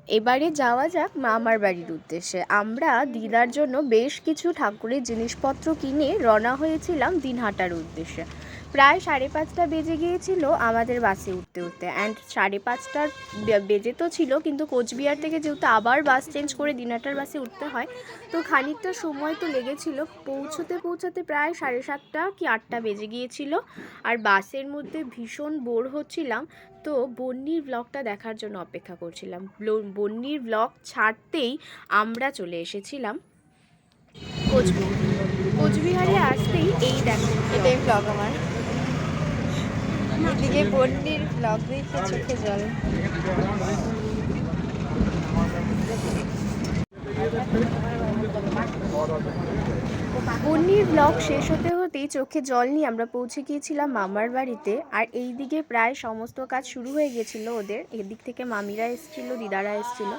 এবারে যাওয়া যাক মামার বাড়ির উদ্দেশ্যে। আমরা দিদার জন্য বেশ কিছু ঠাকুরের জিনিসপত্র কিনে রওনা হয়েছিলাম দিনহাটার উদ্দেশ্যে। প্রায় 5:30 বেজে গিয়েছিল আমাদের বাসে উঠতে উঠতে। অ্যান্ড 5:30 বেজে তো ছিল, কিন্তু কোচবিহার থেকে যেহেতু আবার বাস চেঞ্জ করে দিনহাটার বাসে উঠতে হয়, তো খানিকটা সময় তো লেগেছিল। পৌঁছাতে প্রায় 7:30 কি 8টা বেজে গিয়েছিল। আর বাসের মধ্যে ভীষণ বোর হচ্ছিলাম, তো বন্নির ব্লগটা দেখার জন্য অপেক্ষা করছিলাম। বন্নির ব্লগ ছাড়তেই আমরা চলে এসেছিলাম কোচবিহারে। আসতেই এই দেখো, এটাই ব্লগ আমার। এদিকে বন্নির ব্লগ দেখে চোখে জল। বন্নির ব্লগ শেষ হতে হতেই চোখে জল নিয়ে আমরা পৌঁছে গিয়েছিলাম মামার বাড়িতে। আর এই দিকে প্রায় সমস্ত কাজ শুরু হয়ে গেছিলো ওদের। এদিক থেকে মামিরা এসেছিল, দিদারা এসেছিল।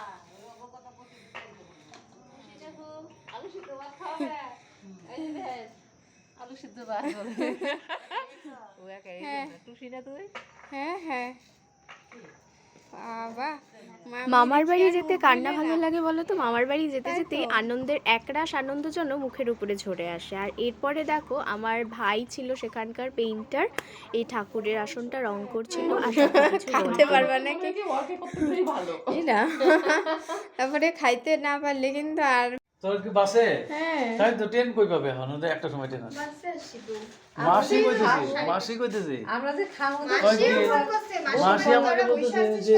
হ্যাঁ হ্যাঁ, বাবা মামার বাড়ি যেতে কার না ভালো লাগে বলো তো? মামার বাড়ি যেতে যেতেই আনন্দের একরাশ আনন্দ যেন মুখের উপরে ঝরে আসে। আর এরপরে দেখো, আমার ভাই ছিল সেখানকার পেইন্টার, এই ঠাকুরের আসনটা রং করছিল। খাইতে পারবা নাকি না? তারপরে খাইতে না পারলে কিন্তু আর তোর কি বাসে? হ্যাঁ তাই তো ট্রেন কই পাবে এখন? ওদের একটা সময় ট্রেন আছে। বাসে আসি তো। মাসি কইতেছি আমরা যে খাবো মাসি আমাকে বলতেছে যে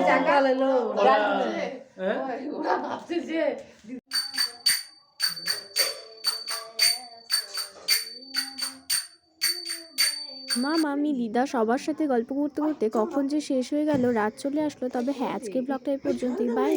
জাঙ্গাল এলো হ্যাঁ? ওরা ভাবছে যে মা, মামি, দিদা সবার সাথে গল্প করতে করতে কখন যে শেষ হয়ে গেল, রাত চলে আসলো। তবে হ্যাঁ, আজকের ব্লগটা এই পর্যন্তই। বাই।